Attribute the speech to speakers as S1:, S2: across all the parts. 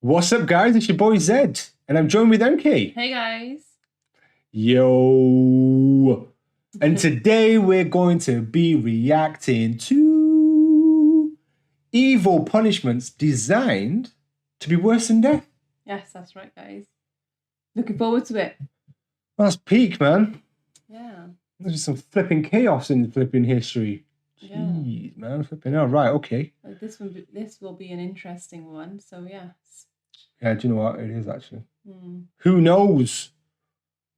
S1: What's up, guys? It's your boy Zed, and I'm joined with MK.
S2: Hey, guys.
S1: Yo. And today we're going to be reacting to evil punishments designed to be worse than death.
S2: Yes, that's right, guys. Looking forward to it.
S1: That's peak, man.
S2: Yeah.
S1: There's some flipping chaos in the flipping history.
S2: Yeah.
S1: Jeez, man. Flipping. All right, okay.
S2: This will be an interesting one. So, yes.
S1: Yeah, do you know what? It is actually.
S2: Mm.
S1: Who knows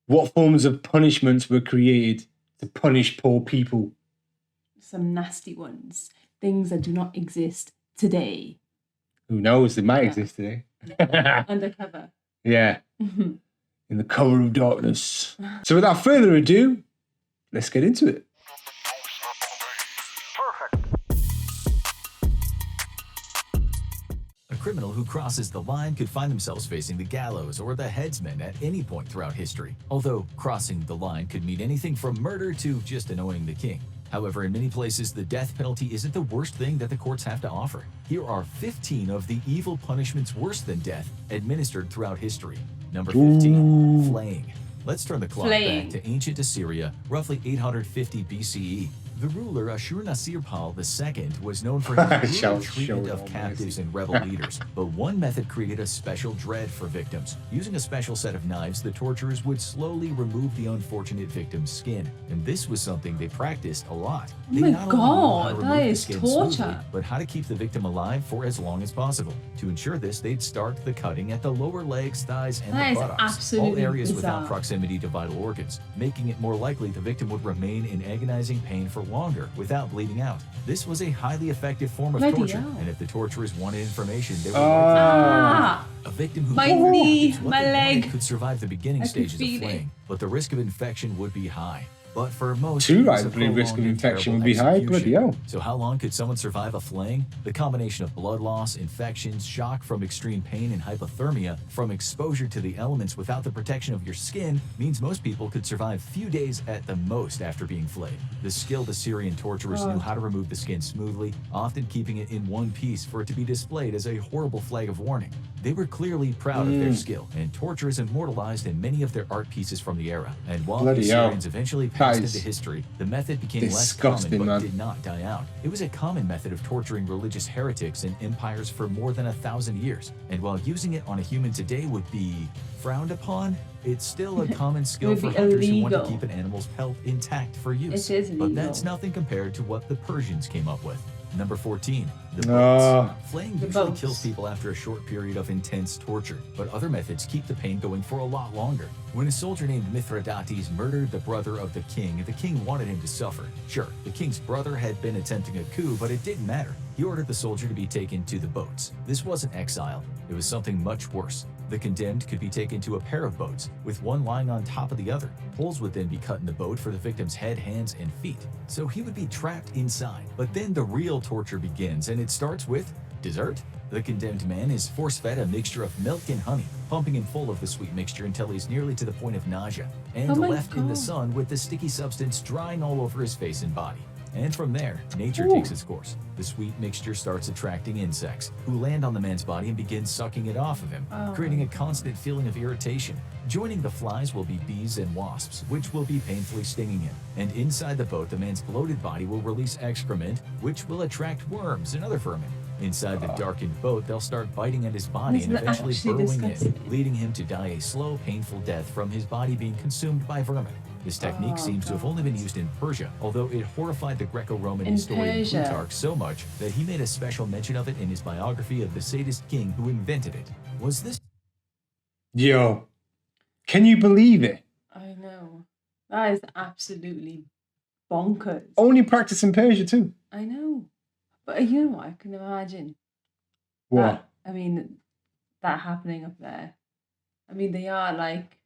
S1: what forms of punishments were created to punish poor people?
S2: Some nasty ones. Things that do not exist today.
S1: Who knows? They might exist today.
S2: Undercover.
S1: Yeah. In the cover of darkness. So without further ado, let's get into it.
S3: A criminal who crosses the line could find themselves facing the gallows or the headsman at any point throughout history, although crossing the line could mean anything from murder to just annoying the king. However, in many places, the death penalty isn't the worst thing that the courts have to offer. Here are 15 of the evil punishments worse than death administered throughout history. Number 15, flaying. Let's turn the clock back to ancient Assyria, roughly 850 BCE. The ruler Ashur-nasir-pal II was known for his brutal treatment of captives and rebel leaders, but one method created a special dread for victims. Using a special set of knives, the torturers would slowly remove the unfortunate victim's skin, and this was something they practiced a lot.
S2: Oh my God, that is torture.
S3: But how to keep the victim alive for as long as possible. To ensure this, they'd start the cutting at the lower legs, thighs, and the buttocks, all areas without proximity to vital organs, making it more likely the victim would remain in agonizing pain for longer without bleeding out. This was a highly effective form of torture, and if the torturers wanted information, they would a victim who
S2: my leg
S3: could survive the beginning stages of flaying, but the risk of infection would be high. But for most,
S1: the risk of infection would be high. Bloody hell.
S3: So how long could someone survive a flaying? The combination of blood loss, infections, shock from extreme pain, and hypothermia from exposure to the elements without the protection of your skin means most people could survive few days at the most after being flayed. The skilled Assyrian torturers knew how to remove the skin smoothly, often keeping it in one piece for it to be displayed as a horrible flag of warning. They were clearly proud of their skill, and torture is immortalized in many of their art pieces from the era. And while the Assyrians eventually passed into history, the method became less common but did not die out. It was a common method of torturing religious heretics in empires for more than 1,000 years. And while using it on a human today would be frowned upon, it's still a common skill for hunters who want to keep an animal's health intact for use. But that's nothing compared to what the Persians came up with. Number 14, the boats. Flaying usually kills people after a short period of intense torture, but other methods keep the pain going for a lot longer. When a soldier named Mithridates murdered the brother of the king wanted him to suffer. Sure, the king's brother had been attempting a coup, but it didn't matter. He ordered the soldier to be taken to the boats. This wasn't exile, it was something much worse. The condemned could be taken to a pair of boats, with one lying on top of the other. Holes would then be cut in the boat for the victim's head, hands, and feet. So he would be trapped inside. But then the real torture begins, and it starts with dessert. The condemned man is force-fed a mixture of milk and honey, pumping him full of the sweet mixture until he's nearly to the point of nausea, and left in the sun with the sticky substance drying all over his face and body. And from there, nature takes its course. The sweet mixture starts attracting insects, who land on the man's body and begin sucking it off of him, creating a constant feeling of irritation. Joining the flies will be bees and wasps, which will be painfully stinging him. And inside the boat, the man's bloated body will release excrement, which will attract worms and other vermin. Inside the darkened boat, they'll start biting at his body and eventually burrowing in, leading him to die a slow, painful death from his body being consumed by vermin. This technique seems to have only been used in Persia, although it horrified the Greco-Roman historian Plutarch so much that he made a special mention of it in his biography of the sadist king who invented it. Was this?
S1: Yo, can you believe it?
S2: I know. That is absolutely bonkers.
S1: Only practice in Persia too.
S2: I know. But you know what? I can imagine.
S1: What?
S2: That happening up there. I mean, they are like...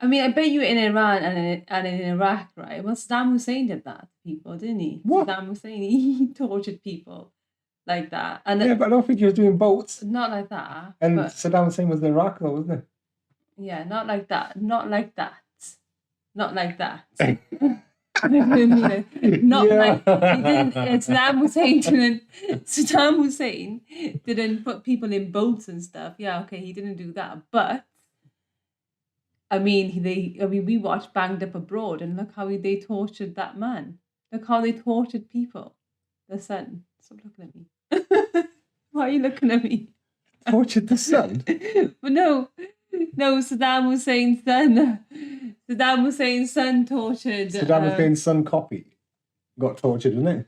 S2: I bet you in Iran and in Iraq, right? Well, Saddam Hussein did that to people, didn't he?
S1: What?
S2: Saddam Hussein, he tortured people like that. And
S1: yeah, but I don't think he was doing boats.
S2: Not like that.
S1: And Saddam Hussein was in Iraq, though, wasn't
S2: he? Yeah, not like that. Not like that. Not like that. Not
S1: Yeah.
S2: like he didn't. Saddam Hussein didn't put people in boats and stuff. Yeah, okay, he didn't do that. But I mean, we watched Banged Up Abroad, and look how they tortured that man. Look how they tortured people. The son. Stop looking at me. Why are you looking at me?
S1: Tortured the son?
S2: But no, Saddam Hussein's son. Saddam Hussein's son tortured.
S1: Saddam Hussein's son copy got tortured, didn't it?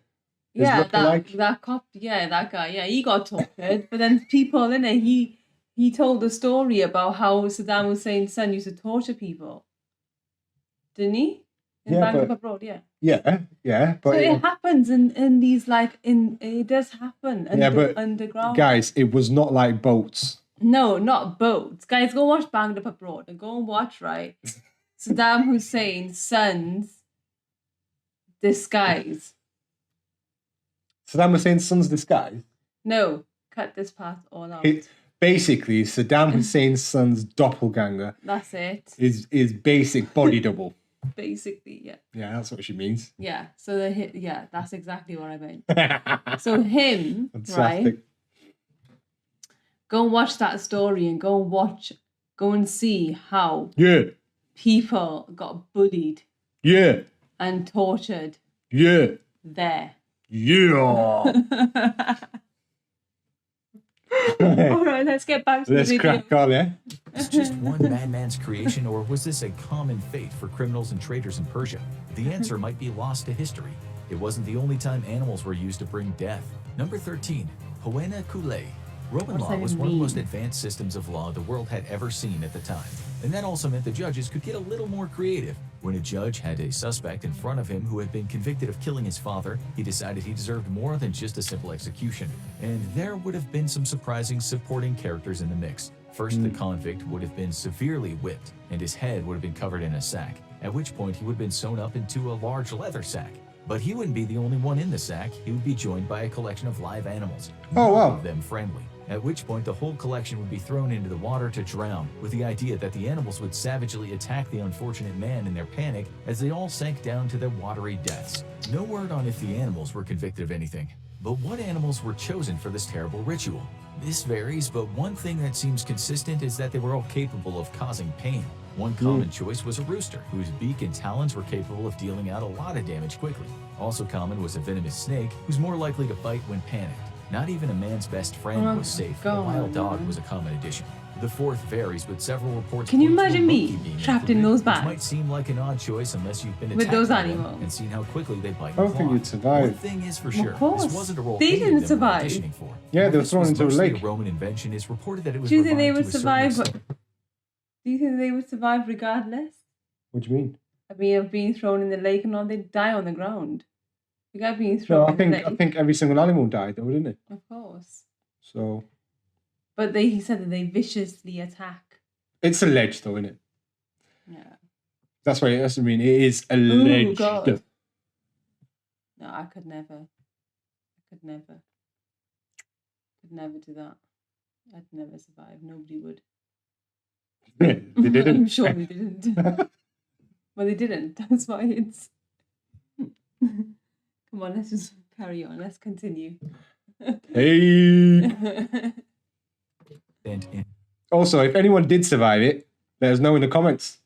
S1: His
S2: Yeah,
S1: lookalike?
S2: that cop. Yeah, that guy. Yeah, he got tortured. But then people, innit? He told the story about how Saddam Hussein's son used to torture people. Didn't he? In
S1: Yeah,
S2: Bangkok
S1: but-
S2: Abroad, yeah.
S1: Yeah, but
S2: So it happens in these it does happen
S1: but
S2: underground.
S1: guys, it was not like boats.
S2: No, not boats. Guys, go watch Banged Up Abroad and go and watch, right? Saddam Hussein's son's disguise.
S1: Saddam Hussein's son's disguise.
S2: No, cut this part all out.
S1: Basically, Saddam Hussein's son's doppelganger
S2: That's it.
S1: is basic body double.
S2: Basically, yeah.
S1: Yeah, that's what she means.
S2: Yeah. So that's exactly what I meant. So him, right?
S1: Fantastic.
S2: Go and watch that story and go and see how
S1: Yeah,
S2: people got bullied
S1: yeah,
S2: and tortured
S1: yeah,
S2: there.
S1: yeah.
S2: All right, let's get back to
S1: Let's
S2: the video.
S1: crack on, yeah?
S3: Is just one madman's creation, or was this a common fate for criminals and traitors in Persia? The answer might be lost to history. It wasn't the only time animals were used to bring death. Number 13, Poena Kule. Roman
S2: What's
S3: law
S2: that
S3: was
S2: even
S3: one of the
S2: mean?
S3: most advanced systems of law the world had ever seen at the time. And that also meant the judges could get a little more creative. When a judge had a suspect in front of him who had been convicted of killing his father, he decided he deserved more than just a simple execution. And there would have been some surprising supporting characters in the mix. First, the convict would have been severely whipped, and his head would have been covered in a sack, at which point he would have been sewn up into a large leather sack. But he wouldn't be the only one in the sack. He would be joined by a collection of live animals,
S1: Oh, wow.
S3: none of them friendly. At which point the whole collection would be thrown into the water to drown, with the idea that the animals would savagely attack the unfortunate man in their panic as they all sank down to their watery deaths. No word on if the animals were convicted of anything. But what animals were chosen for this terrible ritual? This varies, but one thing that seems consistent is that they were all capable of causing pain. One common choice was a rooster, whose beak and talons were capable of dealing out a lot of damage quickly. Also common was a venomous snake, who's more likely to bite when panicked. Not even a man's best friend
S2: Oh
S3: was safe. A
S2: God.
S3: wild dog was a common addition. The fourth varies, with several reports.
S2: Can you
S3: point to a
S2: imagine me
S3: monkey being
S2: trapped in
S3: included,
S2: those
S3: which
S2: bags?
S3: might seem like an odd choice unless you've been
S2: With
S3: attacked
S2: those
S3: by them
S2: animals.
S3: and seen how quickly they bite
S1: I don't
S3: and
S1: think
S3: claw.
S1: you'd survive.
S3: One thing is for sure,
S2: course.
S3: this wasn't a role
S2: They
S3: any of
S2: didn't
S3: them were
S2: survive.
S3: auditioning for.
S1: Yeah, they were
S3: This
S1: thrown
S3: was
S1: into a
S3: mostly
S1: lake.
S3: a Roman invention. It's reported that it was
S2: Do you think they
S3: revived
S2: would
S3: to a certain
S2: survive?
S3: extent.
S2: Do you think they would survive regardless?
S1: What do you mean?
S2: I mean, of being thrown in the lake and all, they'd die on the ground. You got being thrown
S1: No,
S2: in the lake.
S1: I think every single animal died, though, didn't it?
S2: Of course.
S1: So
S2: But he said that they viciously attack.
S1: it's alleged, though, isn't it?
S2: Yeah.
S1: That's what I mean. It is alleged.
S2: God. No, I could never. I could never. Could never do that. I'd never survive. Nobody would.
S1: They didn't.
S2: I'm sure they didn't. Well, they didn't. That's why it's. Come on, let's just carry on. Let's continue.
S1: Hey.
S3: And in
S1: Also, if anyone did survive it, let us know in the comments.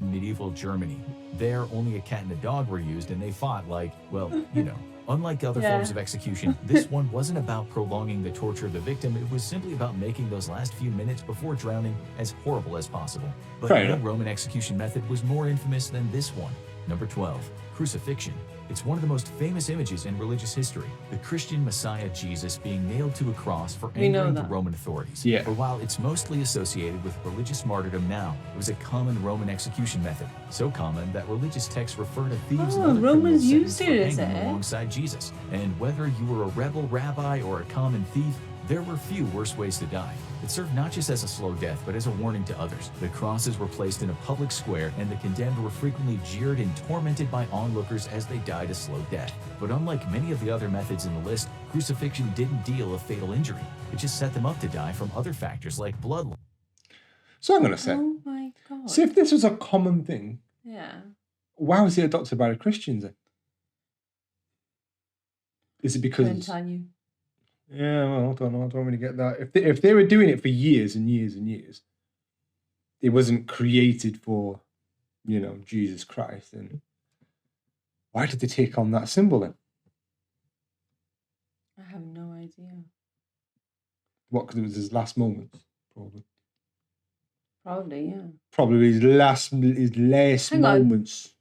S3: medieval Germany, there only a cat and a dog were used, and they fought like, well, you know. Unlike other
S2: Yeah.
S3: forms of execution, this one wasn't about prolonging the torture of the victim. It was simply about making those last few minutes before drowning as horrible as possible. But
S1: Fair
S3: no
S1: enough.
S3: Roman execution method was more infamous than this one. Number 12, crucifixion. It's one of the most famous images in religious history. The Christian Messiah Jesus being nailed to a cross for
S2: We know
S3: angering the
S2: that.
S3: Roman authorities.
S1: Yeah.
S3: But while it's mostly associated with religious martyrdom now, it was a common Roman execution method. So common that religious texts refer to thieves and
S2: Oh,
S3: other
S2: Romans
S3: criminals
S2: used
S3: sentenced for
S2: it, is
S3: hanging
S2: it?
S3: alongside Jesus. And whether you were a rebel rabbi or a common thief, there were few worse ways to die. It served not just as a slow death, but as a warning to others. The crosses were placed in a public square, and the condemned were frequently jeered and tormented by onlookers as they died a slow death. But unlike many of the other methods in the list, crucifixion didn't deal a fatal injury. It just set them up to die from other factors like blood loss.
S1: So I'm going to say,
S2: Oh my God.
S1: see if this was a common thing,
S2: Yeah.
S1: Why was it adopted by the Christians then? Is it because?
S2: Couldn't tell you.
S1: Yeah, well, I don't know. I don't really get that. If they were doing it for years and years and years, it wasn't created for, Jesus Christ. Then why did they take on that symbol then?
S2: I have no idea.
S1: What? Because it was his last moments, probably.
S2: Probably, yeah.
S1: Probably his last
S2: Hang on.
S1: moments.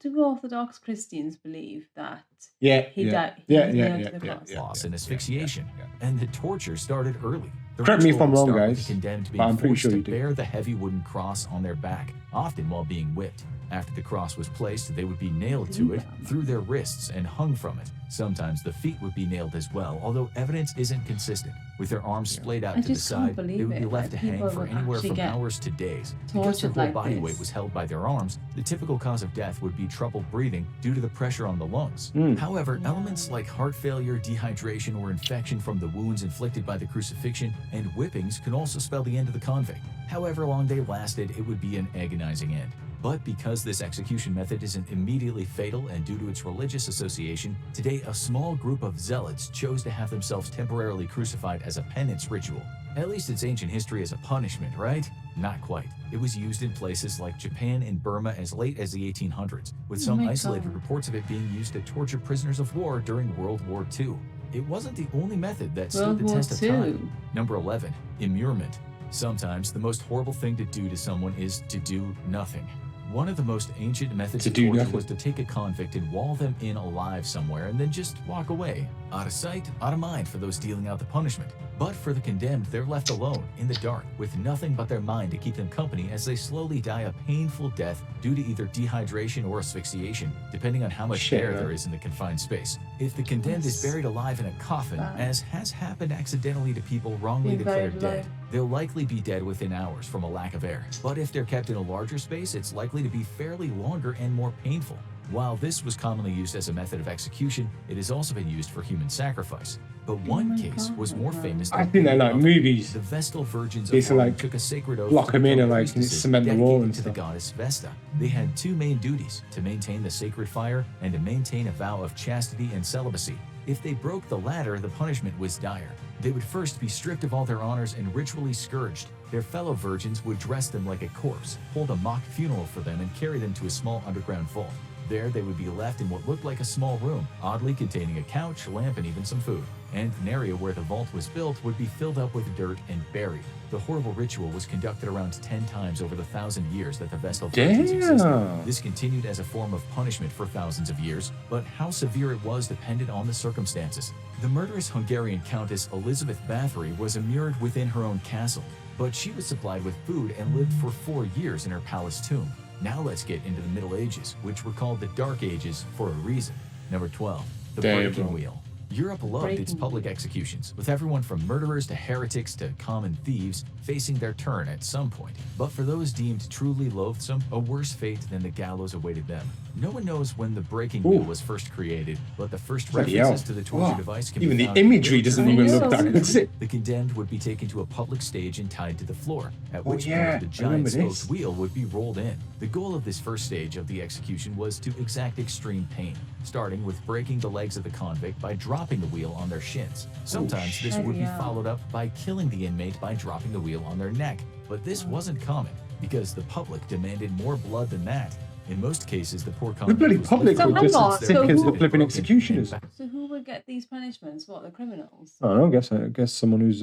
S2: Do Orthodox Christians believe that
S1: Yeah,
S2: he died?
S1: Yeah,
S2: He was nailed to the cross.
S3: Loss and asphyxiation, and the torture started early. The
S1: Correct me if
S3: ritual
S1: I'm
S3: would
S1: wrong,
S3: start with
S1: guys,
S3: the condemned
S1: but
S3: being
S1: I'm pretty
S3: forced
S1: sure
S3: to
S1: you do.
S3: bear the heavy wooden cross on their back, often while being whipped. After the cross was placed, they would be nailed to it through their wrists and hung from it. Sometimes the feet would be nailed as well, although evidence isn't consistent. With their arms splayed out
S2: I
S3: to the
S2: just can't
S3: side, they
S2: believe
S3: would be
S2: it,
S3: left
S2: like,
S3: to hang
S2: people
S3: for
S2: would
S3: anywhere
S2: actually
S3: from
S2: get
S3: hours to days. Because their
S2: tortured
S3: whole
S2: like
S3: body
S2: this.
S3: weight was held by their arms, the typical cause of death would be trouble breathing due to the pressure on the lungs. However, elements like heart failure, dehydration, or infection from the wounds inflicted by the crucifixion and whippings could also spell the end of the convict. However long they lasted, it would be an agonizing end. But because this execution method isn't immediately fatal and due to its religious association, today a small group of zealots chose to have themselves temporarily crucified as a penance ritual. At least it's ancient history as a punishment, right? Not quite. It was used in places like Japan and Burma as late as the 1800s, with some
S2: my
S3: isolated
S2: God.
S3: reports of it being used to torture prisoners of war during World War II. It wasn't the only method that stood
S2: World
S3: the
S2: War
S3: test of
S2: II.
S3: time. Number 11, immurement. Sometimes the most horrible thing to do to someone is to do nothing. One of the most ancient methods
S1: To
S3: of
S1: do
S3: torture
S1: nothing.
S3: was to take a convict and wall them in alive somewhere and then just walk away. Out of sight, out of mind for those dealing out the punishment. But for the condemned, they're left alone, in the dark, with nothing but their mind to keep them company as they slowly die a painful death due to either dehydration or asphyxiation, depending on how much
S1: Shit,
S3: air
S1: man.
S3: there is in the confined space. If the condemned is buried alive in a coffin,
S2: Bad.
S3: as has happened accidentally to people wrongly
S2: Being buried
S3: declared dead,
S2: alive.
S3: they'll likely be dead within hours from a lack of air. But if they're kept in a larger space, it's likely to be fairly longer and more painful. While this was commonly used as a method of execution, it has also been used for human sacrifice. But one
S2: my
S3: case was
S2: God.
S3: more famous
S1: I
S3: than
S1: think they're
S3: any
S1: like
S3: other.
S1: movies.
S3: The Vestal Virgins
S1: They
S3: of
S1: used to,
S3: Rome
S1: like,
S3: took a sacred oath
S1: lock
S3: to
S1: 'em in
S3: become
S1: and, like,
S3: priestesses
S1: cement the wall
S3: dedicated
S1: and
S3: to the
S1: stuff.
S3: goddess Vesta. They had two main duties: to maintain the sacred fire and to maintain a vow of chastity and celibacy. If they broke the latter, the punishment was dire. They would first be stripped of all their honors and ritually scourged. Their fellow virgins would dress them like a corpse, hold a mock funeral for them, and carry them to a small underground vault. There, they would be left in what looked like a small room, oddly containing a couch, lamp, and even some food. And an area where the vault was built would be filled up with dirt and buried. The horrible ritual was conducted around 10 times over the 1,000 years that the Vestal Virgins existed.
S1: Damn.
S3: This continued as a form of punishment for thousands of years, but how severe it was depended on the circumstances. The murderous Hungarian Countess Elizabeth Bathory was immured within her own castle, but she was supplied with food and lived for 4 years in her palace tomb. Now let's get into the Middle Ages, which were called the Dark Ages for a reason. Number 12, the
S1: Damn,
S3: breaking
S1: bro.
S3: wheel. Europe loved its
S2: Breaking
S3: public executions, with everyone from murderers to heretics to common thieves facing their turn at some point. But for those deemed truly loathsome, a worse fate than the gallows awaited them. No one knows when the breaking wheel was first created, but the first
S1: Bloody
S3: references
S1: hell.
S3: to the torture
S1: Wow.
S3: device can
S1: Even
S3: be
S1: the
S3: found in
S1: imagery doesn't
S3: literature.
S1: even
S2: I
S1: look that
S2: know.
S1: good, does it?
S3: The condemned would be taken to a public stage and tied to the floor, at
S1: Oh,
S3: which
S1: yeah,
S3: point the
S1: I remember
S3: giant
S1: this.
S3: spoked wheel would be rolled in. The goal of this first stage of the execution was to exact extreme pain, starting with breaking the legs of the convict by dropping the wheel on their shins. Sometimes this would be
S2: Yeah.
S3: followed up by killing the inmate by dropping the wheel on their neck. But this wasn't common, because the public demanded more blood than that. In most cases, the poor
S1: The
S3: convict
S1: bloody
S3: was
S1: public
S3: lifted
S2: were
S3: up
S2: just
S3: since
S2: as
S3: their
S2: sick
S3: legs
S2: as
S3: had
S2: the
S3: been
S1: flipping
S3: broken
S1: executioners.
S3: and
S2: So who would get these punishments? What, the criminals?
S1: I don't know. I guess someone who's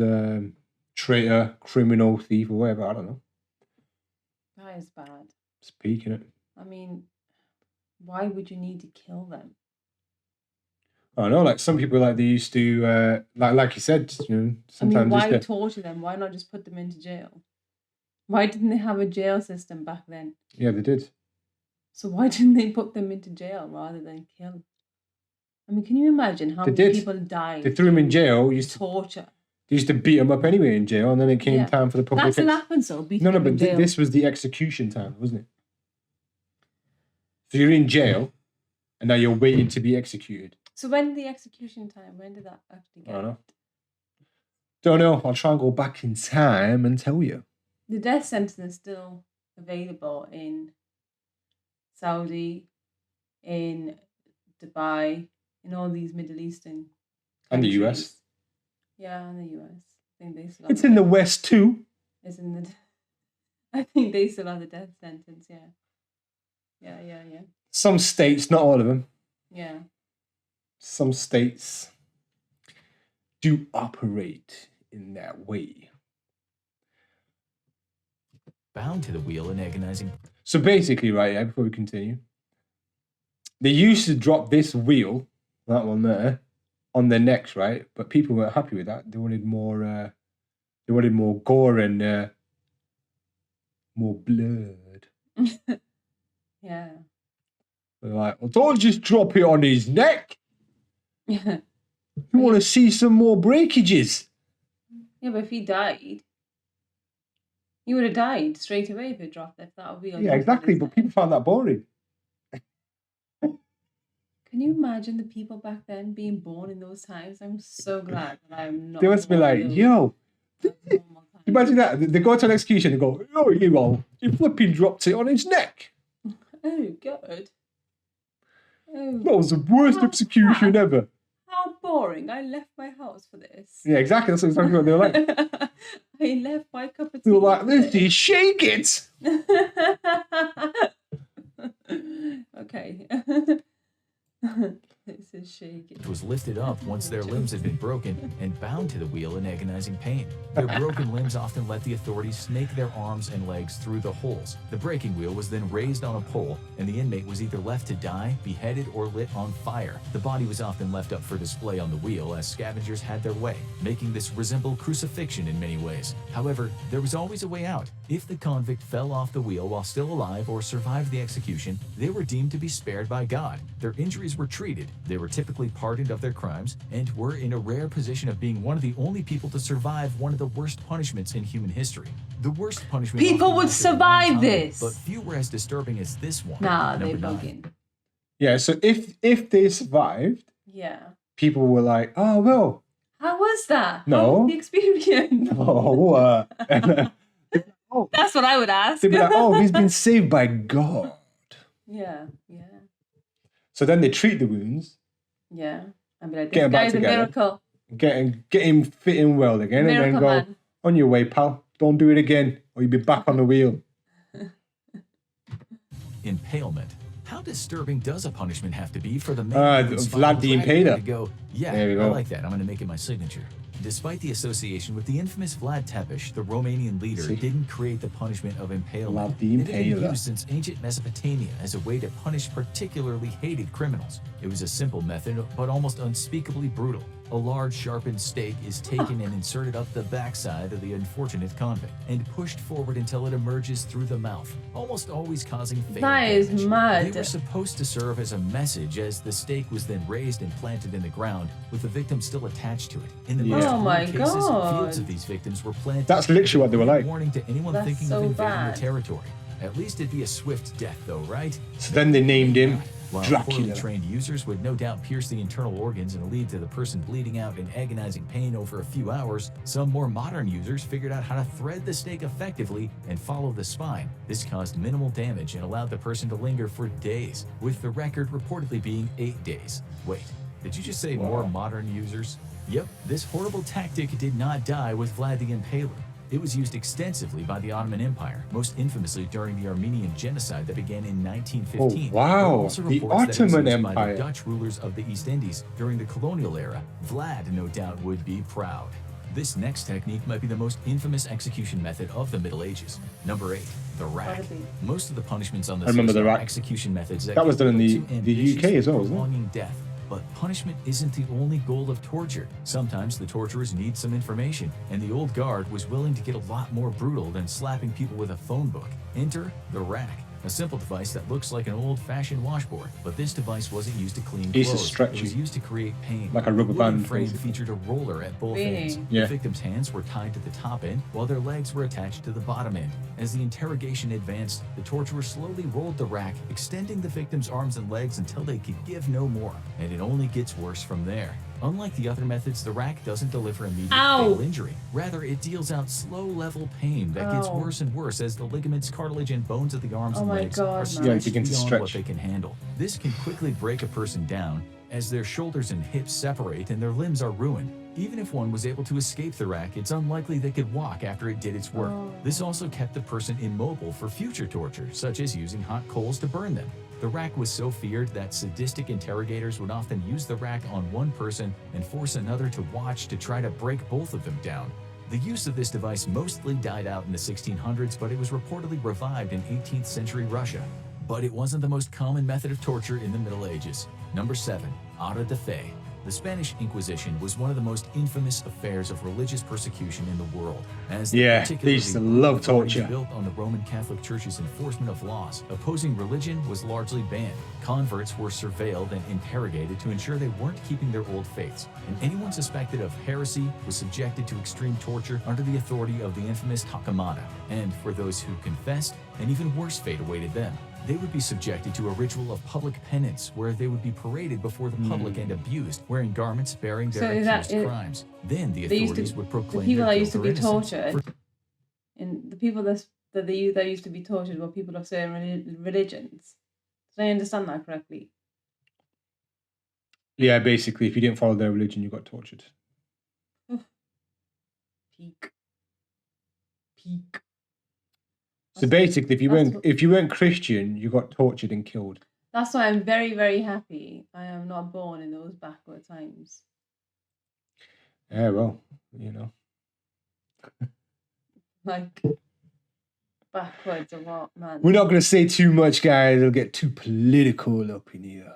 S1: traitor, criminal, thief, or whatever. I don't know.
S2: That is bad.
S1: Speaking it.
S2: I mean, why would you need to kill them?
S1: I don't know. Like some people, like they used to, like you said, sometimes
S2: why
S1: just
S2: torture them? Why not just put them into jail? Why didn't they have a jail system back then?
S1: yeah, they did.
S2: So why didn't they put them into jail rather than kill? I mean, can you imagine how
S1: They
S2: many
S1: did.
S2: people died?
S1: They threw him in
S2: through
S1: jail. Used to
S2: torture.
S1: They used to beat him up anyway in jail, and then it came
S2: Yeah.
S1: time for the public.
S2: That still happens, though. Beating
S1: No,
S2: them in
S1: but
S2: jail.
S1: this was the execution time, wasn't it? So you're in jail, and now you're waiting to be executed.
S2: So when the execution time? When did that actually
S1: I
S2: get?
S1: don't know. Don't know. I'll try and go back in time and tell you.
S2: The death sentence is still available in Saudi, in Dubai, in all these Middle Eastern
S1: And the US.
S2: countries. Yeah, and the US. I think they still have
S1: It's in the West too.
S2: It's in the. I think they still have the death sentence. Yeah. Yeah.
S1: Some states, not all of them.
S2: Yeah.
S1: Some states do operate in that way.
S3: Bound to the wheel in agonizing.
S1: So basically, right, yeah, before we continue, they used to drop this wheel, that one there, on their necks, right? But people weren't happy with that. They wanted more. They wanted more gore and more blood.
S2: Yeah.
S1: They're like, well, don't just drop it on his neck.
S2: Yeah.
S1: You want to see some more breakages.
S2: Yeah, but if he died, he would have died straight away if it dropped. If that wheel.
S1: Yeah, exactly. But people found that boring.
S2: Can you imagine the people back then being born in those times? I'm so glad that I'm not.
S1: They must be like, yo. Imagine that. They go to an execution and go, oh, you flipping dropped it on his neck.
S2: Oh, God. Oh,
S1: That was the worst execution ever.
S2: how boring. I left my house for this.
S1: Yeah, exactly. That's exactly what they were like.
S2: I left my cup of tea.
S1: They were like,
S2: for
S1: this is shake it.
S2: Okay. This is shaking.
S3: Was lifted up once their limbs had been broken and bound to the wheel in agonizing pain. Their broken limbs often let the authorities snake their arms and legs through the holes. The breaking wheel was then raised on a pole, and the inmate was either left to die, beheaded, or lit on fire. The body was often left up for display on the wheel as scavengers had their way, making this resemble crucifixion in many ways. However, there was always a way out. If the convict fell off the wheel while still alive or survived the execution, they were deemed to be spared by God. Their injuries were treated, they were typically pardoned of their crimes, and were in a rare position of being one of the only people to survive one of the worst punishments in human history. The worst punishment
S2: People
S3: often
S2: would
S3: lasted a long
S2: survive
S3: time,
S2: this.
S3: but few were as disturbing as this one.
S2: Nah, they're
S3: Number 9.
S2: bugging.
S1: Yeah, so if they survived,
S2: Yeah.
S1: people were like, oh, well,
S2: How was that?
S1: No.
S2: How was the experience?
S1: oh,
S2: That's what I would ask.
S1: they'd be like, oh, he's been saved by God.
S2: Yeah.
S1: So then they treat the wounds,
S2: Yeah. I'd be like,
S1: Get
S2: this
S1: 'em back
S2: guy's a
S1: together.
S2: miracle.
S1: get him fitting well again, and then
S2: Miracle
S1: go,
S2: man.
S1: on your way, pal. Don't do it again, or you'll be back on the wheel.
S3: Impalement. How disturbing does a punishment have to be for the man who was
S1: Vlad the
S3: finally dragged
S1: Impaler.
S3: to go, yeah,
S1: There we
S3: I
S1: go.
S3: like that. I'm going to make it my signature. Despite the association with the infamous Vlad Tepes, the Romanian leader
S1: See?
S3: didn't create the punishment of impalement.
S1: Vlad the
S3: It had been
S1: Impaler.
S3: used since ancient Mesopotamia as a way to punish particularly hated criminals. It was a simple method, but almost unspeakably brutal. A large sharpened stake is taken and inserted up the backside of the unfortunate convict and pushed forward until it emerges through the mouth, almost always causing fatal
S2: That is
S3: damage.
S2: mad.
S3: They were supposed to serve as a message, as the stake was then raised and planted in the ground, with the victim still attached to it. In the
S1: Yeah.
S3: most
S2: Oh my
S3: brutal cases,
S2: God.
S3: fields of these victims were planted.
S1: That's literally what they were like.
S3: Warning to anyone
S2: That's
S3: thinking
S2: so
S3: of invading
S2: bad.
S3: the territory. At least it'd be a swift death, though, right?
S1: So then they named him
S3: While poorly
S1: Dracula.
S3: trained users would no doubt pierce the internal organs and lead to the person bleeding out in agonizing pain over a few hours, some more modern users figured out how to thread the stake effectively and follow the spine. This caused minimal damage and allowed the person to linger for days, with the record reportedly being 8 days. Wait, did you just say more modern users? Yep, this horrible tactic did not die with Vlad the Impaler. It was used extensively by the Ottoman Empire, most infamously during the Armenian genocide that began in 1915.
S1: Oh, wow.
S3: There are also
S1: The
S3: reports that it was
S1: Ottoman
S3: used by
S1: Empire.
S3: the Dutch rulers of the East Indies during the colonial era. Vlad, no doubt, would be proud. This next technique might be the most infamous execution method of the Middle Ages. Number 8, the rack.
S2: Gotta be.
S3: Most of the punishments on the
S1: I remember the
S3: system are
S1: rack.
S3: execution methods
S1: That was
S3: get
S1: done in
S3: a
S1: the-
S3: little too
S1: the UK
S3: ambitious
S1: as well,
S3: for
S1: wasn't it?
S3: prolonging death. But punishment isn't the only goal of torture. Sometimes the torturers need some information, and the old guard was willing to get a lot more brutal than slapping people with a phone book. Enter the rack, a simple device that looks like an old-fashioned washboard. But this device wasn't used to clean
S1: Used to
S3: clothes.
S1: stretch
S3: It was
S1: you.
S3: used to create pain.
S1: Like a rubber
S3: The wooden
S1: band,
S3: frame
S1: basically.
S3: featured a roller at both
S2: Really?
S3: ends.
S1: Yeah.
S3: The victim's hands were tied to the top end, while their legs were attached to the bottom end. As the interrogation advanced, the torturer slowly rolled the rack, extending the victim's arms and legs until they could give no more. And it only gets worse from there. Unlike the other methods, the rack doesn't deliver immediate
S2: Ow.
S3: fatal injury. Rather, it deals out slow-level pain that gets
S2: Ow.
S3: worse and worse as the ligaments, cartilage, and bones of the arms
S2: Oh
S3: and
S2: my
S3: legs
S2: God,
S3: are
S2: man.
S3: stretched
S1: Yeah, it begins to
S3: beyond
S1: stretch.
S3: what they can handle. This can quickly break a person down as their shoulders and hips separate and their limbs are ruined. Even if one was able to escape the rack, it's unlikely they could walk after it did its work.
S2: Oh.
S3: This also kept the person immobile for future torture, such as using hot coals to burn them. The rack was so feared that sadistic interrogators would often use the rack on one person and force another to watch to try to break both of them down. The use of this device mostly died out in the 1600s, but it was reportedly revived in 18th century Russia. But it wasn't the most common method of torture in the Middle Ages. Number 7. Auto de fe. The Spanish Inquisition was one of the most infamous affairs of religious persecution in the world. As the
S1: Yeah, they
S3: particularly
S1: used to
S3: brutal
S1: love
S3: authority
S1: torture.
S3: built on the Roman Catholic Church's enforcement of laws, opposing religion was largely banned. Converts were surveilled and interrogated to ensure they weren't keeping their old faiths, and anyone suspected of heresy was subjected to extreme torture under the authority of the infamous Takamata. And for those who confessed, an even worse fate awaited them. They would be subjected to a ritual of public penance where they would be paraded before the public and abused, wearing garments bearing
S2: So
S3: their
S2: is that
S3: accused
S2: it-
S3: crimes. Then the
S2: They used
S3: authorities
S2: to,
S3: would
S2: the
S3: proclaim
S2: people
S3: their
S2: that used to
S3: guilt or
S2: be
S3: innocence.
S2: tortured, and the people that used to be tortured were people of certain religions. Did I understand that correctly?
S1: Yeah, basically, if you didn't follow their religion, you got tortured.
S2: Peak.
S1: So basically,
S2: that's what-
S1: if you weren't Christian, you got tortured and killed.
S2: That's why I'm very, very happy I am not born in those backward times.
S1: Yeah, well, you know.
S2: Like, backwards a lot, man.
S1: We're not going to say too much, guys. It'll get too political up in here.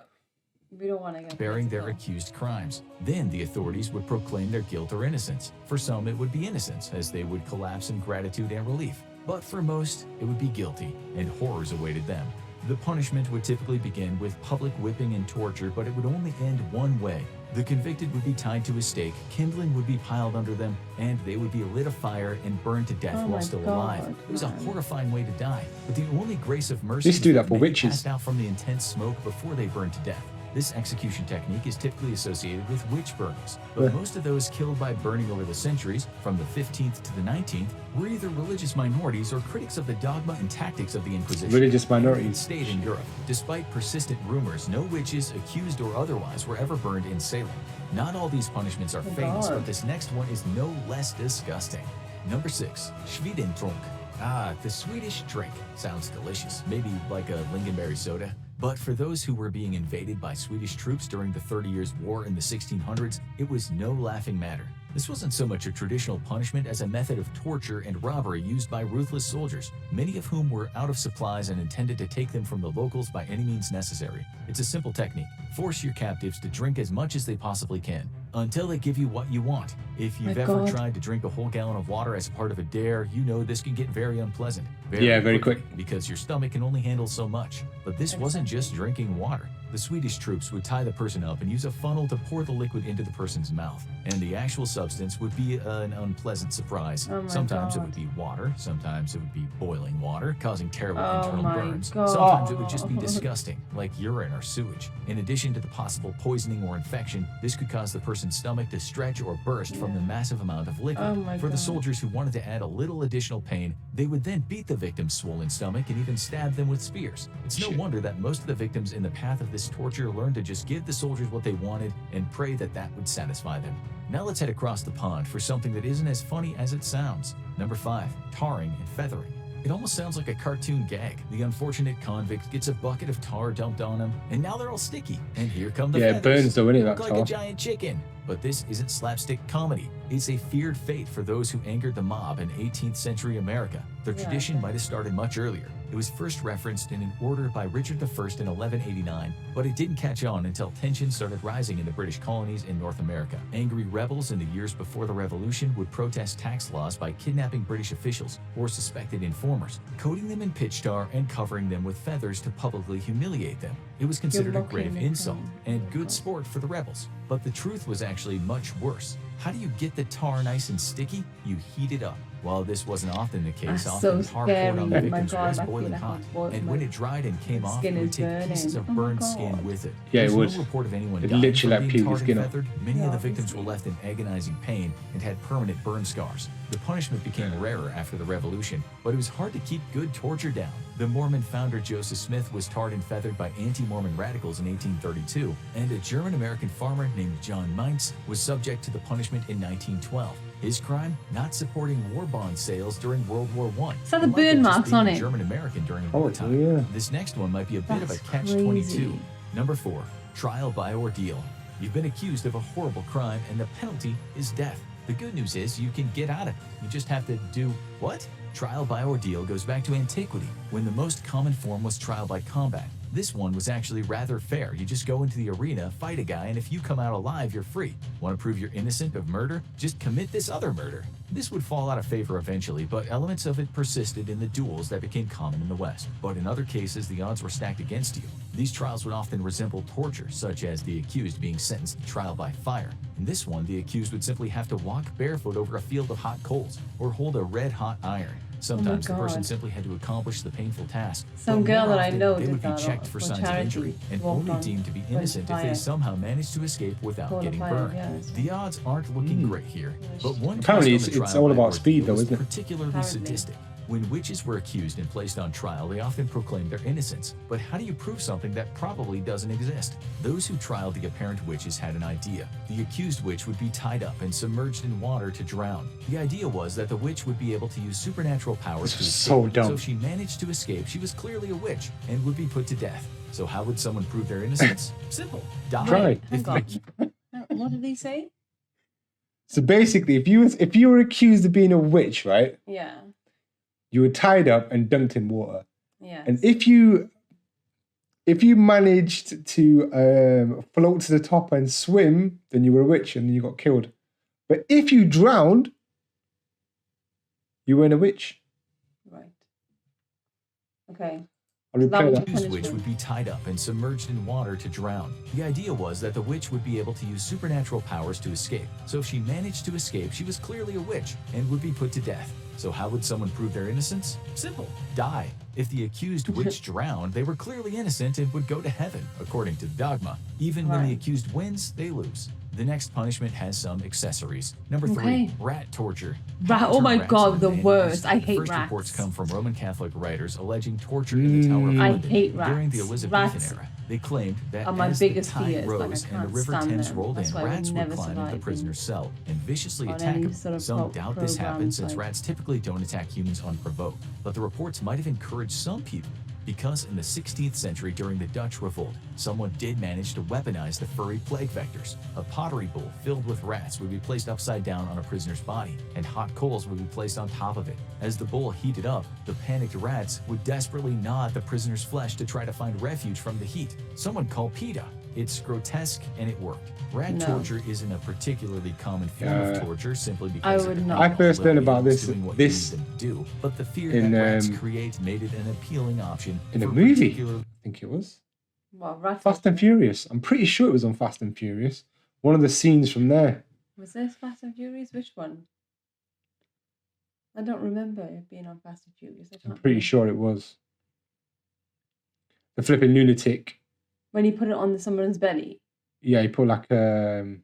S2: We don't want to get
S3: bearing their
S2: political.
S3: accused crimes. Then the authorities would proclaim their guilt or innocence. For some, it would be innocence, as they would collapse in gratitude and relief. But for most, it would be guilty, and horrors awaited them. The punishment would typically begin with public whipping and torture, but it would only end one way. The convicted would be tied to a stake, kindling would be piled under them, and they would be lit afire and burned to death
S2: Oh
S3: while
S2: my
S3: still
S2: God,
S3: alive. It was a
S2: man.
S3: horrifying way to die, but the only grace of mercy
S1: They used to do
S3: was
S1: that for
S3: many
S1: witches.
S3: passed out from the intense smoke before they burned to death. This execution technique is typically associated with witch burnings, but
S1: Yeah.
S3: most of those killed by burning over the centuries, from the 15th to the 19th, were either religious minorities or critics of the dogma and tactics of the Inquisition.
S1: Religious
S3: It
S1: minorities.
S3: stayed in Europe. Despite persistent rumors, no witches, accused or otherwise, were ever burned in Salem. Not all these punishments are
S2: Oh,
S3: famous,
S2: God.
S3: but this next one is no less disgusting. Number 6. Schwedentrunk. Ah, the Swedish drink. Sounds delicious. Maybe like a lingonberry soda. But for those who were being invaded by Swedish troops during the 30 Years' War in the 1600s, it was no laughing matter. This wasn't so much a traditional punishment as a method of torture and robbery used by ruthless soldiers, many of whom were out of supplies and intended to take them from the locals by any means necessary. It's a simple technique. Force your captives to drink as much as they possibly can, until they give you what you want. If you've
S2: My
S3: ever
S2: God.
S3: tried to drink a whole gallon of water as part of a dare, you know this can get very unpleasant.
S1: Very quick.
S3: Because your stomach can only handle so much. But this wasn't just drinking water. The Swedish troops would tie the person up and use a funnel to pour the liquid into the person's mouth. And the actual substance would be an unpleasant surprise.
S2: Oh my
S3: Sometimes it
S2: God.
S3: would be water, sometimes it would be boiling water, causing terrible
S2: Oh
S3: internal
S2: my
S3: burns.
S2: God.
S3: Sometimes it would just be disgusting, like urine or sewage. In addition to the possible poisoning or infection, this could cause the person's stomach to stretch or burst from the massive amount of liquid.
S2: Oh my
S3: For the
S2: God.
S3: soldiers who wanted to add a little additional pain, they would then beat the victim's swollen stomach and even stab them with spears. It's no
S1: Shit.
S3: wonder that most of the victims in the path of this torture learned to just give the soldiers what they wanted and pray that that would satisfy them. Now let's head across the pond for something that isn't as funny as it sounds. Number 5. Tarring and feathering. It almost sounds like a cartoon gag. The unfortunate convict gets a bucket of tar dumped on him, and now they're all sticky. And here come the
S1: Yeah, it
S3: feathers.
S1: burns though, innit,
S3: They
S1: that
S3: look like
S1: tar?
S3: a giant chicken. But this isn't slapstick comedy. It's a feared fate for those who angered the mob in 18th century America. The
S2: Yeah,
S3: tradition
S2: okay.
S3: might have started much earlier. It was first referenced in an order by Richard I in 1189, but it didn't catch on until tensions started rising in the British colonies in North America. Angry rebels in the years before the Revolution would protest tax laws by kidnapping British officials or suspected informers, coating them in pitch tar and covering them with feathers to publicly humiliate them. It was considered a
S2: mocking
S3: grave
S2: the
S3: insult
S2: crime.
S3: and good sport for the rebels. But the truth was actually much worse. How do you get the tar nice and sticky? You heat it up. While this wasn't often the case,
S2: That's
S3: often
S2: so
S3: tar poured on the
S2: scary.
S3: victims
S2: My
S3: was
S2: God, I
S3: boiling
S2: feel like
S3: hot.
S2: I'm boiling.
S3: And when it dried and came off,
S2: Skin
S3: it would
S2: is
S3: take
S2: burning.
S3: pieces of
S2: Oh my
S3: burned
S2: God.
S3: skin with it.
S1: Yeah, it
S3: There's
S1: would.
S3: no report of anyone
S1: It
S3: dying
S1: literally,
S3: from
S1: like,
S3: being
S1: peeled your
S3: tarred
S1: skin
S3: and
S1: off.
S3: feathered. Many
S2: Yeah,
S3: of the victims
S2: obviously.
S3: were left in agonizing pain and had permanent burn scars. The punishment became rarer after the revolution, but it was hard to keep good torture down. The Mormon founder Joseph Smith was tarred and feathered by anti-Mormon radicals in 1832, and a German-American farmer named John Meintz was subject to the punishment in 1912. His crime? Not supporting war bond sales during World War I.
S2: Is that the burn marks on it?
S3: German-American during
S1: Oh,
S3: wartime.
S1: yeah.
S3: This next one might be a bit of a
S2: That's
S3: catch-22.
S2: crazy.
S3: Number 4. Trial by ordeal. You've been accused of a horrible crime, and the penalty is death. The good news is you can get out of it. You just have to do what? Trial by ordeal goes back to antiquity, when the most common form was trial by combat. This one was actually rather fair. You just go into the arena, fight a guy, and if you come out alive, you're free. Want to prove you're innocent of murder? Just commit this other murder. This would fall out of favor eventually, but elements of it persisted in the duels that became common in the West. But in other cases, the odds were stacked against you. These trials would often resemble torture, such as the accused being sentenced to trial by fire. In this one, the accused would simply have to walk barefoot over a field of hot coals or hold a red-hot iron. Sometimes the person
S2: God.
S3: simply had to accomplish the painful task.
S2: Some
S3: but
S2: girl
S3: more
S2: that I
S3: often,
S2: know
S3: they
S2: did
S3: would be
S2: that
S3: checked for
S2: for
S3: signs of
S2: charity.
S3: injury and
S2: Walked
S3: only
S2: on
S3: deemed to be
S2: went
S3: innocent if they
S2: fire.
S3: somehow managed to escape without
S2: Caught on
S3: getting
S2: fire,
S3: burned.
S2: yeah, that's
S3: The odds aren't looking great here, but one
S1: Apparently
S3: case on the
S1: it's
S3: trial
S1: all
S3: by
S1: about
S3: ordeal
S1: speed though,
S3: was
S1: isn't it?
S3: particularly
S2: Apparently.
S3: sadistic. When witches were accused and placed on trial, they often proclaimed their innocence. But how do you prove something that probably doesn't exist? Those who trialed the apparent witches had an idea. The accused witch would be tied up and submerged in water to drown. The idea was that the witch would be able to use supernatural powers to
S1: This is
S3: escape.
S1: so dumb.
S3: So if she managed to escape, she was clearly a witch and would be put to death. So how would someone prove their innocence? Simple. Die.
S1: Try.
S3: If
S2: Hang
S3: the
S2: on. What did he say?
S1: So basically, if you were accused of being a witch, right,
S2: Yeah.
S1: you were tied up and dunked in water.
S2: Yes.
S1: And if you managed to float to the top and swim, then you were a witch and you got killed. But if you drowned, you weren't a witch.
S2: Right. Okay.
S1: I'll
S2: So that
S1: replay
S2: was
S1: that.
S3: accused witch
S2: punishment.
S3: would be tied up and submerged in water to drown. The idea was that the witch would be able to use supernatural powers to escape. So if she managed to escape, she was clearly a witch and would be put to death. So how would someone prove their innocence? Simple. Die. If the accused witch drowned, they were clearly innocent and would go to heaven, according to dogma. Even when the
S2: Right.
S3: accused wins, they lose. The next punishment has some accessories. Number 3,
S2: Okay.
S3: rat torture.
S2: Rat- oh my
S3: Rats
S2: God,
S3: in
S2: the
S3: man
S2: worst.
S3: yeast.
S2: I hate
S3: First
S2: rats.
S3: reports come from Roman Catholic writers alleging torture in the Tower of
S2: I
S3: London
S2: hate
S3: during the
S2: rats.
S3: Elizabethan
S2: Rats
S3: era. They claimed that
S2: are my
S3: as the
S2: biggest
S3: tide
S2: fears, like, I
S3: rose and the
S2: can't
S3: river
S2: stand
S3: Thames
S2: them.
S3: rolled
S2: That's
S3: in,
S2: why I would
S3: rats would
S2: never
S3: climb into the
S2: survive
S3: prisoner's cell and viciously
S2: on
S3: attack
S2: any
S3: him.
S2: sort of
S3: Some doubt this happened
S2: programs,
S3: since
S2: like-
S3: rats typically don't attack humans unprovoked, but the reports might have encouraged some people. Because in the 16th century during the Dutch Revolt, someone did manage to weaponize the furry plague vectors. A pottery bowl filled with rats would be placed upside down on a prisoner's body, and hot coals would be placed on top of it. As the bowl heated up, the panicked rats would desperately gnaw at the prisoner's flesh to try to find refuge from the heat. Someone called PETA. It's grotesque and it worked. Rat
S2: No.
S3: torture isn't a particularly common form
S1: Yeah.
S3: of torture simply because
S2: would
S3: it
S2: not.
S1: I first learned about
S3: literally
S1: this-
S3: doing what
S1: this
S3: you need them to do, but the fear
S1: in,
S3: that rats
S1: um,
S3: create made it an appealing option
S1: in a
S3: for
S1: movie.
S3: particular-
S1: I think it was
S2: What, rat
S1: Fast and Furious. I'm pretty sure it was on Fast and Furious. One of the scenes from there.
S2: Was this Fast and Furious? Which one? I don't remember it being on Fast and Furious. I
S1: I'm
S2: can't
S1: pretty
S2: remember.
S1: sure it was. The flipping lunatic.
S2: When he put it on someone's belly.
S1: Yeah, he put like
S2: The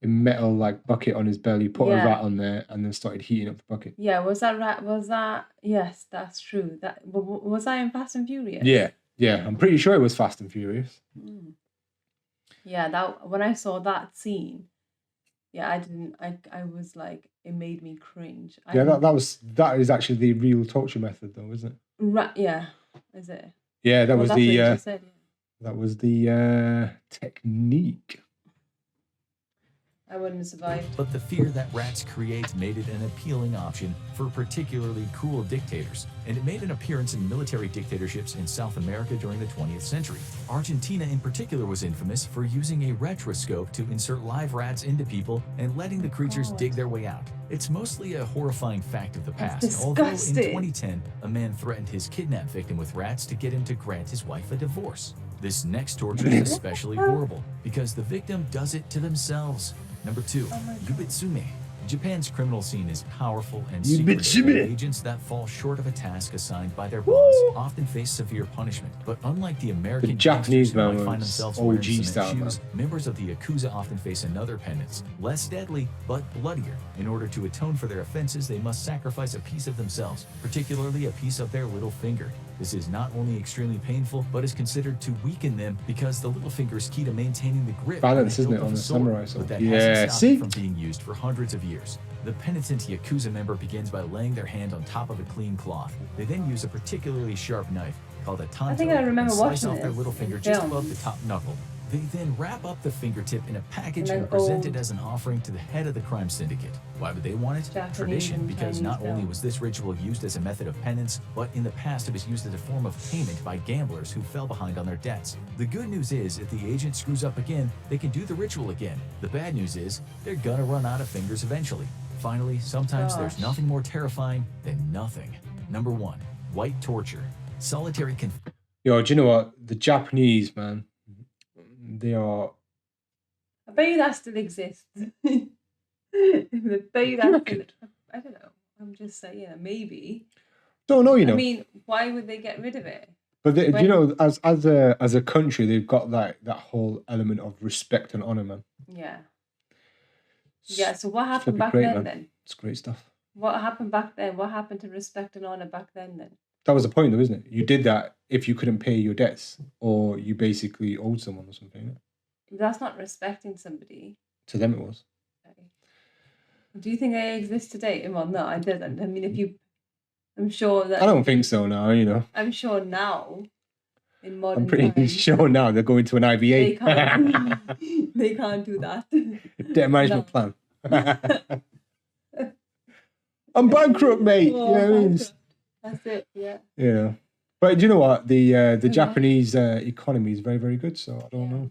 S1: a metal like bucket on his belly, put
S2: Yeah.
S1: a rat on there, and then started heating up the bucket.
S2: yeah, was that rat? Was that? Yes, that's true. That was I in Fast and Furious?
S1: Yeah, I'm pretty sure it was Fast and Furious.
S2: Mm. Yeah, that when I saw that scene, yeah, I didn't. I was like, it made me cringe. I
S1: Yeah,
S2: didn't-
S1: that is actually the real torture method, though, isn't it?
S2: Yeah, is it?
S1: Yeah, that
S2: Well,
S1: was
S2: that's what you
S1: the
S2: just said.
S1: technique.
S2: I wouldn't have survived.
S3: But the fear that rats create made it an appealing option for particularly cruel dictators, and it made an appearance in military dictatorships in South America during the 20th century. Argentina in particular was infamous for using a retroscope to insert live rats into people and letting the creatures
S2: God.
S3: dig their way out. It's mostly a horrifying fact of the
S2: That's
S3: past, although in
S2: disgusting.
S3: 2010, a man threatened his kidnapped victim with rats to get him to grant his wife a divorce. This next torture is especially horrible because the victim does it to themselves. Number 2, yubitsume. Japan's criminal scene is powerful and secretive, and agents that fall short of a task assigned by their boss often face severe punishment. But unlike the American
S1: Japanese
S3: gangsters who might
S1: man
S3: find
S1: was
S3: themselves
S1: OG
S3: wearing cement
S1: style,
S3: shoes, members of the Yakuza often face another penance, less deadly but bloodier. In order to atone for their offenses, they must sacrifice a piece of themselves, particularly a piece of their little finger. This is not only extremely painful, but is considered to weaken them because the little finger is key to maintaining the grip
S1: Balance,
S3: and
S1: isn't
S3: the
S1: it,
S3: hilt
S1: on
S3: of
S1: the
S3: a sword,
S1: samurai sword?
S3: but that
S1: Yeah,
S3: hasn't stopped
S1: see?
S3: it from being used for hundreds of years. The penitent Yakuza member begins by laying their hand on top of a clean cloth. They then use a particularly sharp knife called a tanto
S2: I think I remember
S3: and slice
S2: watching
S3: off their
S2: this
S3: little
S2: in
S3: finger just
S2: films.
S3: above the top knuckle. They then wrap up the fingertip in a package
S2: And
S3: and
S2: then
S3: present it
S2: old
S3: as an offering to the head of the crime syndicate. Why would they want it?
S2: Japanese
S3: Tradition,
S2: and
S3: because
S2: Chinese
S3: not only
S2: film.
S3: was this ritual used as a method of penance, but in the past it was used as a form of payment by gamblers who fell behind on their debts. The good news is, if the agent screws up again, they can do the ritual again. The bad news is, they're gonna run out of fingers eventually. Finally, sometimes there's
S2: Gosh.
S3: nothing more terrifying than nothing. Number 1, white torture. Solitary
S1: Yo, do you know what? The Japanese, man, they are.
S2: I bet you that still exists. I bet you that still, I don't know. I'm just saying, maybe.
S1: Don't know, you know.
S2: I mean, why would they get rid of it?
S1: But they,
S2: when-
S1: you know, as a country, they've got that whole element of respect and honor, man.
S2: Yeah. Yeah, so what happened
S1: flipping
S2: back
S1: great,
S2: then
S1: man.
S2: then?
S1: It's great stuff.
S2: What happened back then? What happened to respect and honor back then then?
S1: That was the point, though, isn't it? You did that if you couldn't pay your debts, or you basically owed someone or something. Innit?
S2: That's not respecting somebody.
S1: To them, it was.
S2: Okay. Do you think they exist today? Well, no, I didn't. I mean, if you, I'm sure that.
S1: I don't think so now. You know,
S2: I'm sure now, in modern
S1: I'm pretty
S2: times,
S1: sure now they're going to an
S2: they
S1: IBA.
S2: can't. They can't do that.
S1: Debt management plan. I'm bankrupt, mate. You know what I mean?
S2: bankrupt. That's it. Yeah.
S1: You know. But do you know what? The
S2: Yeah.
S1: Japanese economy is very, very good. So I don't know.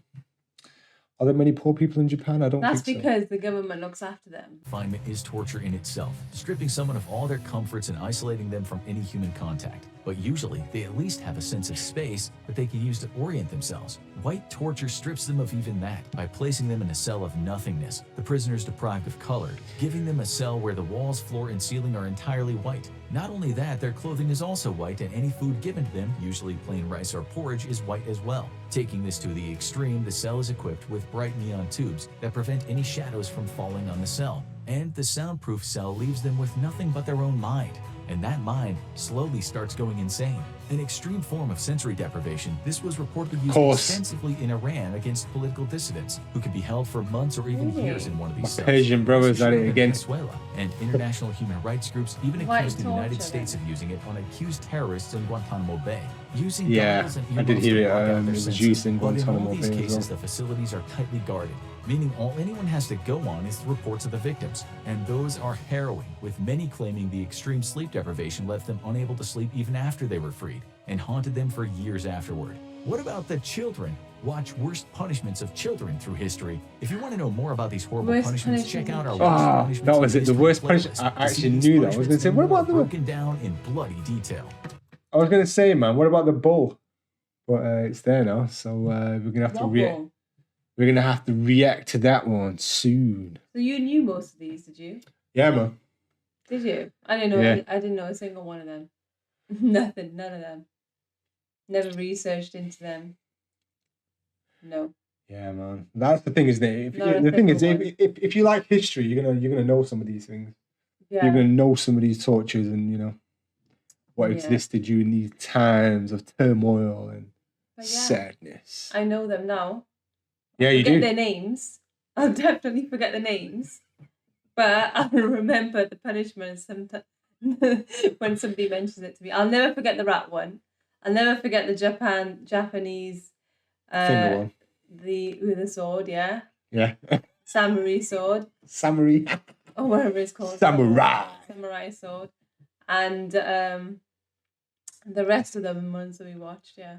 S1: Are there many poor people in Japan? I don't
S2: That's
S1: think so.
S2: because the government looks after them.
S3: confinement is torture in itself, stripping someone of all their comforts and isolating them from any human contact. But usually, they at least have a sense of space that they can use to orient themselves. White torture strips them of even that by placing them in a cell of nothingness, the prisoners deprived of color, giving them a cell where the walls, floor, and ceiling are entirely white. Not only that, their clothing is also white, and any food given to them, usually plain rice or porridge, is white as well. Taking this to the extreme, the cell is equipped with bright neon tubes that prevent any shadows from falling on the cell. And the soundproof cell leaves them with nothing but their own mind. And that mind slowly starts going insane. An extreme form of sensory deprivation, this was reportedly used extensively in Iran against political dissidents, who could be held for months or even
S2: Really?
S3: years in one of these cells.
S1: Persian brothers
S3: This is
S1: at it
S3: true in
S1: again.
S3: Venezuela, and international human rights groups even
S2: White
S3: accused the United
S2: torture,
S3: States
S2: then.
S3: of using it on accused terrorists in Guantanamo Bay. Using
S1: Yeah,
S3: goggles and
S1: I did
S3: earmuffs
S1: hear
S3: to
S1: it,
S3: block out
S1: it
S3: their
S1: was
S3: senses.
S1: used in
S3: But in
S1: Guantanamo
S3: all these
S1: Bay as
S3: cases,
S1: well.
S3: the facilities are tightly guarded, meaning all anyone has to go on is the reports of the victims, and those are harrowing, with many claiming the extreme sleep deprivation left them unable to sleep even after they were freed, and haunted them for years afterward. What about the children? Watch Worst Punishments of Children through history. If you want to know more about these horrible
S2: Worst
S3: punishments, check out our
S2: punishment.
S3: Worst
S1: Ah,
S3: Punishments
S1: that was
S3: in
S1: it, the
S3: History
S1: worst
S3: playlist
S1: punishment. I
S3: to see
S1: actually
S3: these
S1: knew that. I was
S3: punishments
S1: gonna say,
S3: and
S1: what
S3: more
S1: about the-
S3: broken down in bloody detail.
S1: I was gonna say, man, what about the bull? But it's there now, so we're gonna have to
S2: Wobble.
S1: we're gonna have to react to that one soon.
S2: So you knew most of these, did you?
S1: Yeah, man.
S2: Did you? I didn't know.
S1: Yeah.
S2: I didn't know a single one of them. Nothing. None of them. Never researched into them. No.
S1: Yeah, man. That's the thing, isn't it?
S2: Not a
S1: The thing is,
S2: single
S1: if you like history, you're gonna know some of these things.
S2: Yeah.
S1: You're gonna know some of these tortures and what
S2: Yeah.
S1: existed during these times of turmoil and
S2: But yeah,
S1: sadness.
S2: I know them now.
S1: Yeah, you
S2: Forget
S1: do.
S2: their names. I'll definitely forget the names. But I'll remember the punishment sometimes when somebody mentions it to me. I'll never forget the rat one. I'll never forget the Japanese
S1: Finger one.
S2: with the sword, yeah.
S1: Yeah.
S2: Samurai sword.
S1: Samurai.
S2: Or whatever it's called.
S1: Samurai.
S2: Samurai sword. And the rest of them ones that we watched, yeah.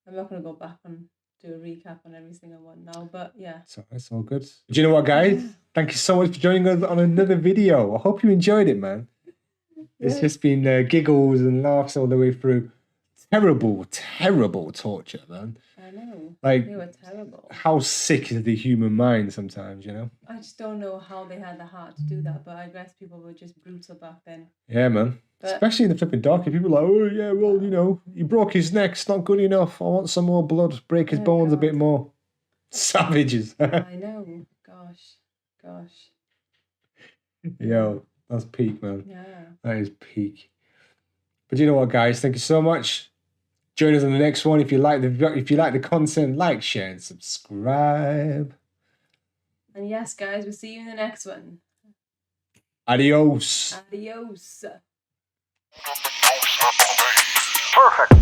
S2: I'm not gonna go back and do a recap on every single one now, but yeah.
S1: So it's all good. Do you know what, guys? Thank you so much for joining us on another video. I hope you enjoyed it, man. It's
S2: Yeah.
S1: just been giggles and laughs all the way through. terrible, terrible torture, man.
S2: I know.
S1: Like,
S2: They were terrible.
S1: how sick is the human mind sometimes, you know?
S2: I just don't know how they had the heart to do that, but I guess people were just brutal back then.
S1: Yeah, man.
S2: But-
S1: Especially in the flipping darky, people are like, oh, yeah, well, you know, he broke his neck. It's not good enough. I want some more blood. Break his
S2: Oh,
S1: bones a
S2: God.
S1: bit more. Savages.
S2: I know. Gosh.
S1: Yo, that's peak, man.
S2: Yeah.
S1: That is peak. But you know what, guys? Thank you so much. Join us on the next one. If you like the content, like, share, and subscribe.
S2: And yes, guys, we'll see you in the next one.
S1: Adios.
S2: Adios.
S4: Perfect.